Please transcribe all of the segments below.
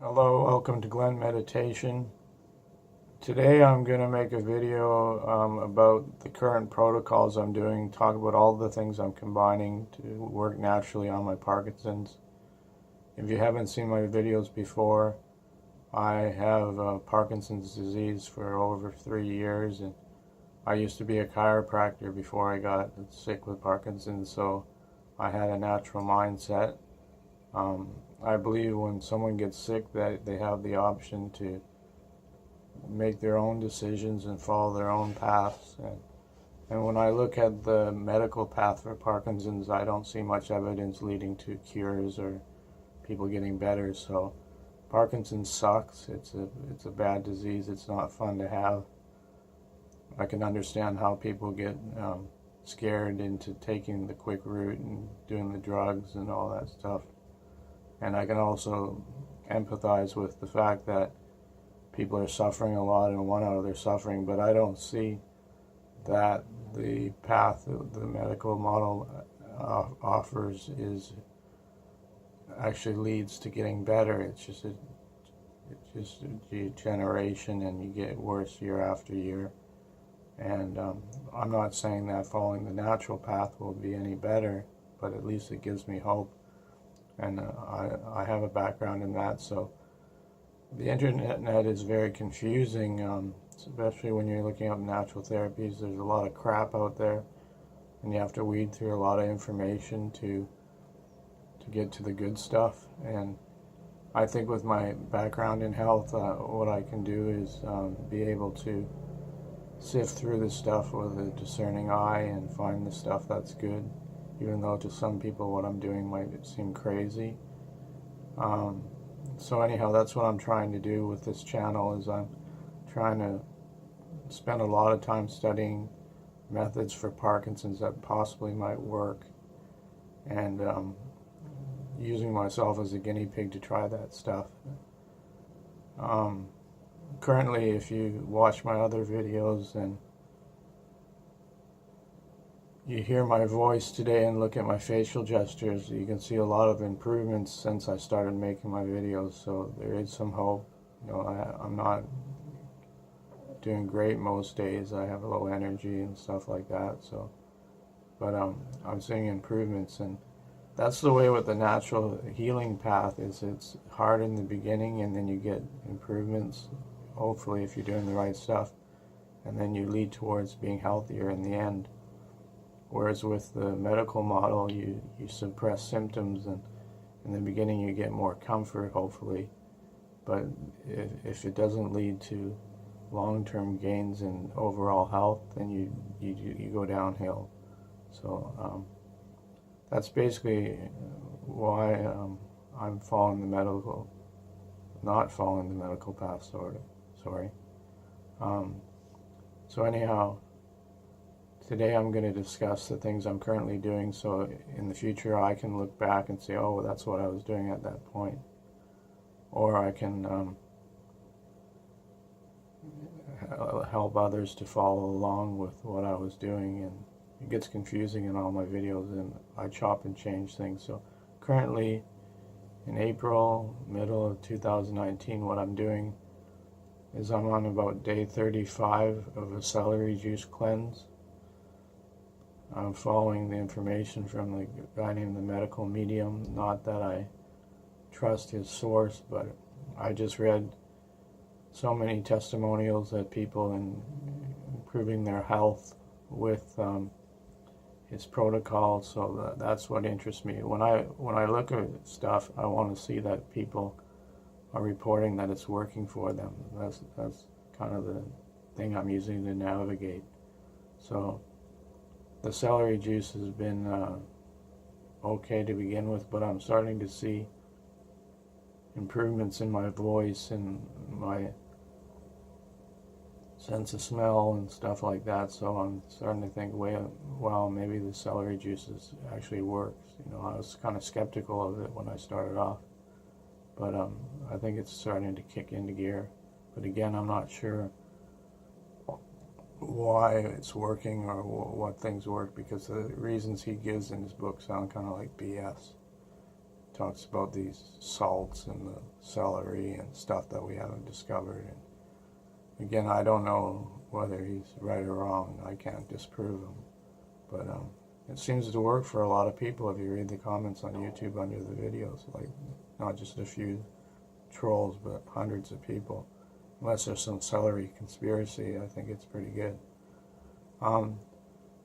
Hello, welcome to Glenn Meditation. Today I'm going to make a video about the current protocols I'm doing, talk about all the things I'm combining to work naturally on my Parkinson's. If you haven't seen my videos before, I have Parkinson's disease for over 3 years, and I used to be a chiropractor before I got sick with Parkinson's, so I had a natural mindset. I believe when someone gets sick that they have the option to make their own decisions and follow their own paths. And when I look at the medical path for Parkinson's, I don't see much evidence leading to cures or people getting better. So Parkinson's sucks. It's a bad disease. It's not fun to have. I can understand how people get scared into taking the quick route and doing the drugs and all that stuff. And I can also empathize with the fact that people are suffering a lot and want out of their suffering, but I don't see that the path the medical model offers is actually leads to getting better. It's just a degeneration, and you get worse year after year. And I'm not saying that following the natural path will be any better, but at least it gives me hope. And I have a background in that, so the internet is very confusing, especially when you're looking up natural therapies. There's a lot of crap out there, and you have to weed through a lot of information to get to the good stuff. And I think with my background in health, what I can do is be able to sift through the stuff with a discerning eye and find the stuff that's good, even though to some people what I'm doing might seem crazy. So anyhow, that's what I'm trying to do with this channel, is I'm trying to spend a lot of time studying methods for Parkinson's that possibly might work, and using myself as a guinea pig to try that stuff. Currently, if you watch my other videos and you hear my voice today and look at my facial gestures, you can see a lot of improvements since I started making my videos, so there is some hope. I'm not doing great most days. I have low energy and stuff like that, so but I'm seeing improvements, and that's the way with the natural healing path. Is it's hard in the beginning, and then you get improvements, hopefully, if you're doing the right stuff, and then you lead towards being healthier in the end. Whereas with the medical model, you suppress symptoms, and in the beginning you get more comfort, hopefully, but if it doesn't lead to long-term gains in overall health, then you go downhill. So that's basically why I'm following the medical, not following the medical path, sorry. So anyhow, today I'm going to discuss the things I'm currently doing, so in the future I can look back and say, oh, well, that's what I was doing at that point. Or I can help others to follow along with what I was doing. And it gets confusing in all my videos, and I chop and change things. So currently, in April, middle of 2019, what I'm doing is I'm on about day 35 of a celery juice cleanse. I'm following the information from the guy named the Medical Medium. Not that I trust his source, but I just read so many testimonials that people in improving their health with his protocol. So that's what interests me. When I look at stuff, I want to see that people are reporting that it's working for them. That's kind of the thing I'm using to navigate. So the celery juice has been okay to begin with, but I'm starting to see improvements in my voice and my sense of smell and stuff like that. So I'm starting to think, well, maybe the celery juice actually works. I was kind of skeptical of it when I started off, but I think it's starting to kick into gear. But again, I'm not sure why it's working or what things work, because the reasons he gives in his book sound kind of like BS talks about these salts and the celery and stuff that we haven't discovered. And again, I don't know whether he's right or wrong. I can't disprove him. But it seems to work for a lot of people if you read the comments on YouTube under the videos. Like, not just a few trolls, but hundreds of people. Unless there's some celery conspiracy, I think it's pretty good.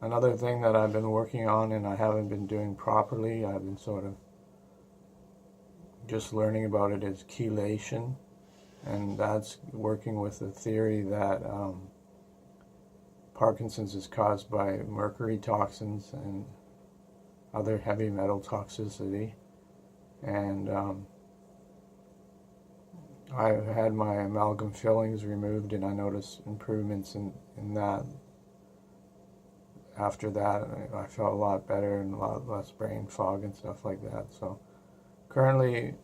Another thing that I've been working on and I haven't been doing properly, I've been sort of just learning about it, is chelation. And that's working with the theory that Parkinson's is caused by mercury toxins and other heavy metal toxicity. And I've had my amalgam fillings removed, and I noticed improvements in that. After that, I felt a lot better and a lot less brain fog and stuff like that. So currently,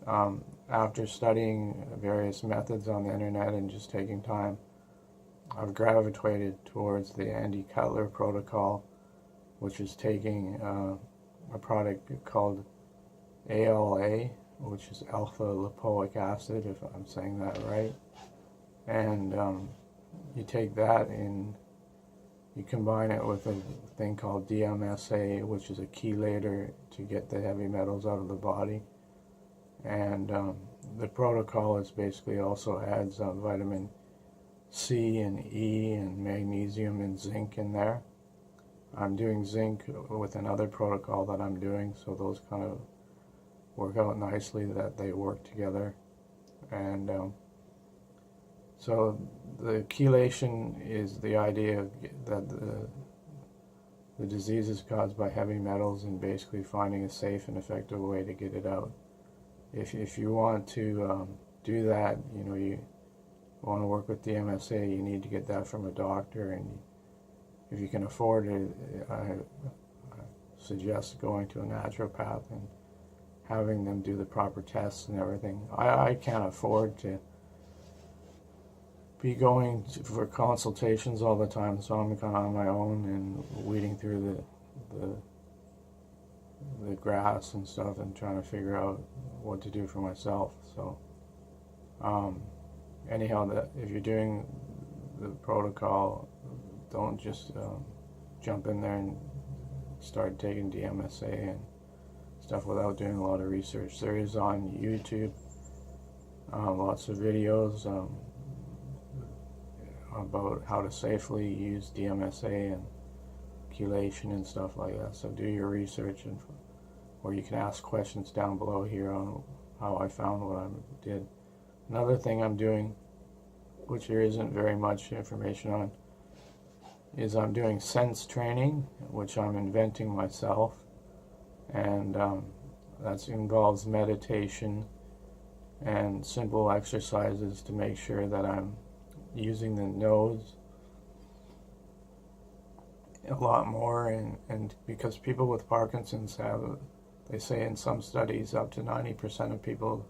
after studying various methods on the internet and just taking time, I've gravitated towards the Andy Cutler protocol, which is taking a product called ALA, which is alpha lipoic acid, if I'm saying that right. And you take that and you combine it with a thing called DMSA, which is a chelator to get the heavy metals out of the body. And the protocol is basically also adds vitamin C and E and magnesium and zinc in there. I'm doing zinc with another protocol that I'm doing, so those kind of work out nicely, that they work together. And so the chelation is the idea that the disease is caused by heavy metals, and basically finding a safe and effective way to get it out. If you want to do that, you want to work with the MSA, you need to get that from a doctor, and if you can afford it, I suggest going to a naturopath and having them do the proper tests and everything. I can't afford to be going for consultations all the time, so I'm kind of on my own and weeding through the grass and stuff and trying to figure out what to do for myself. So anyhow, if you're doing the protocol, don't just jump in there and start taking DMSA and stuff without doing a lot of research. There is on YouTube lots of videos about how to safely use DMSA and chelation and stuff like that. So do your research, or you can ask questions down below here on how I found what I did. Another thing I'm doing, which there isn't very much information on, is I'm doing sense training, which I'm inventing myself. And that involves meditation and simple exercises to make sure that I'm using the nose a lot more, and because people with Parkinson's have, they say in some studies, up to 90% of people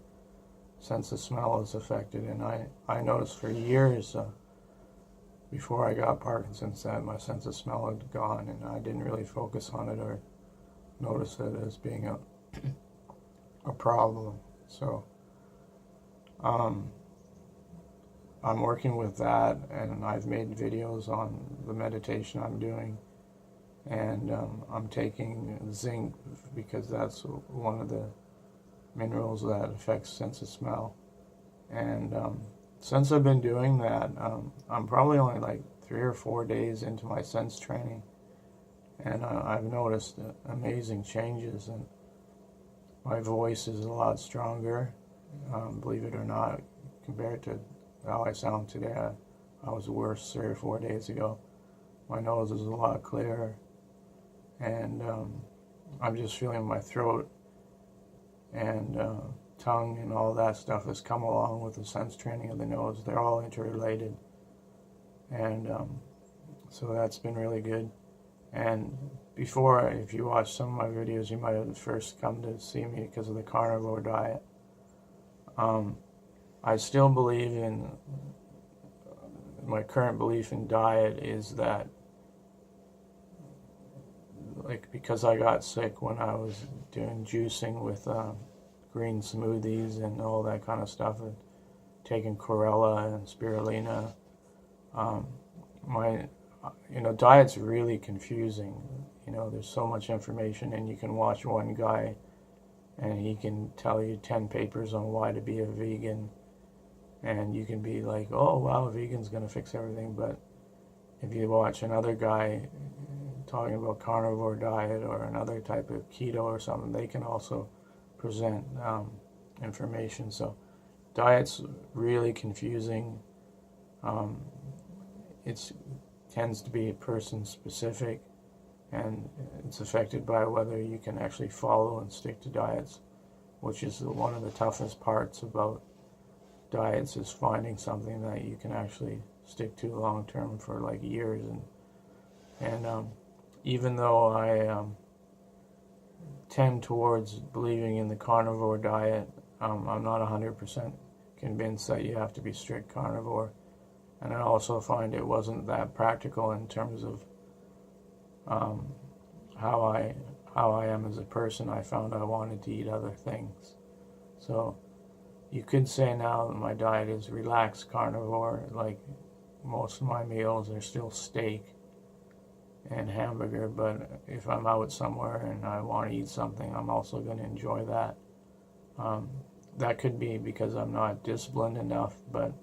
sense of smell is affected. And I noticed for years before I got Parkinson's that my sense of smell had gone, and I didn't really focus on it or notice it as being a problem. So I'm working with that, and I've made videos on the meditation I'm doing, and I'm taking zinc because that's one of the minerals that affects sense of smell. And since I've been doing that, I'm probably only like 3 or 4 days into my sense training, and I've noticed amazing changes, and my voice is a lot stronger, believe it or not, compared to how I sound today. I was worse 3 or 4 days ago. My nose is a lot clearer, and I'm just feeling my throat and tongue and all that stuff has come along with the sense training of the nose. They're all interrelated, and so that's been really good. And before, if you watch some of my videos, you might have first come to see me because of the carnivore diet. I still believe in, my current belief in diet is that, like, because I got sick when I was doing juicing with green smoothies and all that kind of stuff, and taking chlorella and spirulina. Diet's really confusing. There's so much information, and you can watch one guy and he can tell you 10 papers on why to be a vegan, and you can be like, oh wow, vegan's gonna fix everything. But if you watch another guy talking about carnivore diet or another type of keto or something, they can also present information. So diet's really confusing. It tends to be person specific, and it's affected by whether you can actually follow and stick to diets, which is one of the toughest parts about diets, is finding something that you can actually stick to long term for like years. And even though I tend towards believing in the carnivore diet, I'm not 100% convinced that you have to be strict carnivore. And I also find it wasn't that practical in terms of how I am as a person. I found I wanted to eat other things. So you could say now that my diet is relaxed carnivore. Like, most of my meals are still steak and hamburger, but if I'm out somewhere and I want to eat something, I'm also going to enjoy that. That could be because I'm not disciplined enough, but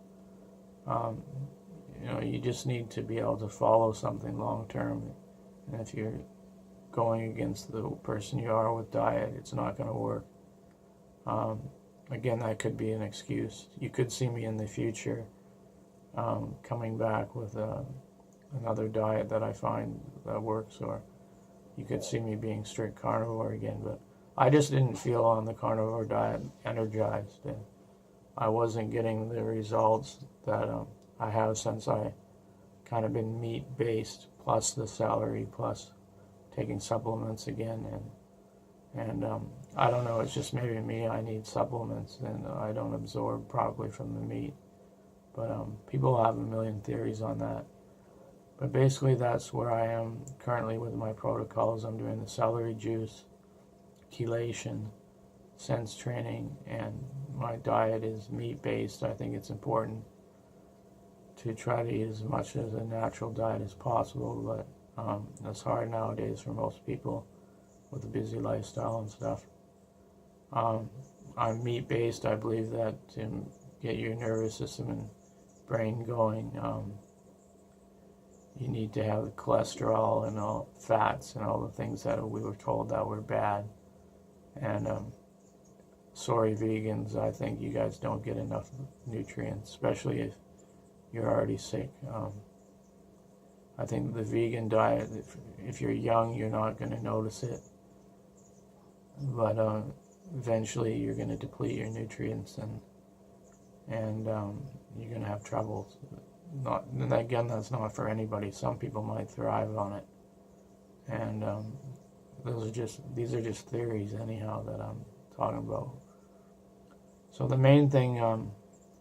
you just need to be able to follow something long term. And if you're going against the person you are with diet, it's not going to work. Again, that could be an excuse. You could see me in the future coming back with another diet that I find that works, or you could see me being strict carnivore again. But I just didn't feel on the carnivore diet energized, and I wasn't getting the results that I have since I kind of been meat-based, plus the celery, plus taking supplements again. And I don't know, it's just maybe me, I need supplements, and I don't absorb properly from the meat. But people have a million theories on that. But basically that's where I am currently with my protocols. I'm doing the celery juice, chelation, sense training, and my diet is meat-based. I think it's important to try to eat as much as a natural diet as possible, but that's hard nowadays for most people with a busy lifestyle and stuff. I'm meat-based. I believe that to get your nervous system and brain going, you need to have the cholesterol and all fats and all the things that we were told that were bad. And sorry vegans, I think you guys don't get enough nutrients, especially if you're already sick. I think the vegan diet, if you're young, you're not going to notice it, but eventually you're going to deplete your nutrients, and you're going to have trouble. Again, that's not for anybody. Some people might thrive on it, and these are just theories anyhow that I'm talking about. So the main thing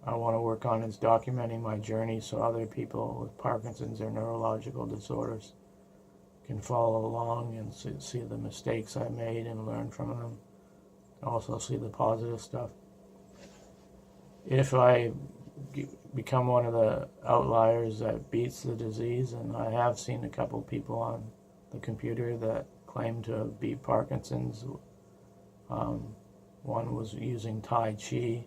I want to work on is documenting my journey, so other people with Parkinson's or neurological disorders can follow along and see the mistakes I made and learn from them. Also see the positive stuff. If I become one of the outliers that beats the disease, and I have seen a couple people on the computer that claim to have beat Parkinson's. One was using Tai Chi,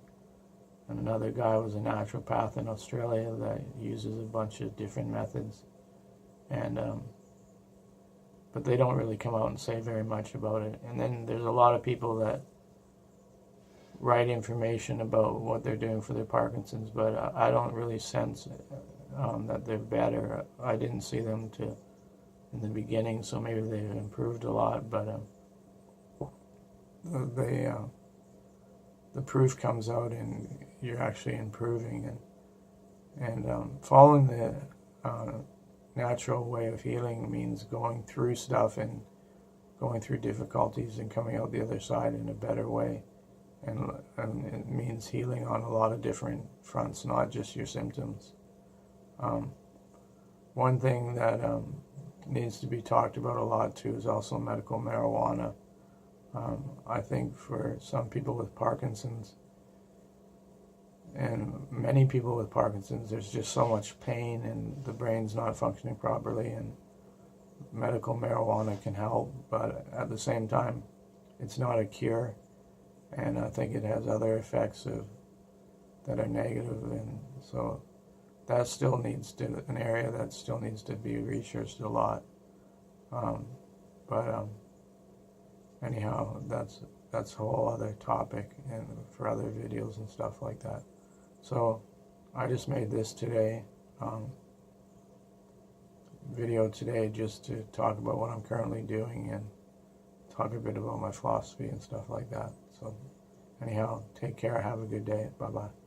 and another guy was a naturopath in Australia that uses a bunch of different methods. And but they don't really come out and say very much about it. And then there's a lot of people that write information about what they're doing for their Parkinson's, but I don't really sense that they're better. I didn't see them in the beginning, so maybe they've improved a lot, but the proof comes out and you're actually improving, and following the natural way of healing means going through stuff and going through difficulties and coming out the other side in a better way, and it means healing on a lot of different fronts, not just your symptoms. One thing that needs to be talked about a lot too is also medical marijuana. I think for some people with Parkinson's, and many people with Parkinson's, there's just so much pain and the brain's not functioning properly, and medical marijuana can help, but at the same time, it's not a cure, and I think it has other effects that are negative, and so that still needs to, an area that still needs to be researched a lot. Anyhow, that's a whole other topic, and for other videos and stuff like that. So I just made this today, video today, just to talk about what I'm currently doing and talk a bit about my philosophy and stuff like that. So anyhow, take care, have a good day, bye bye.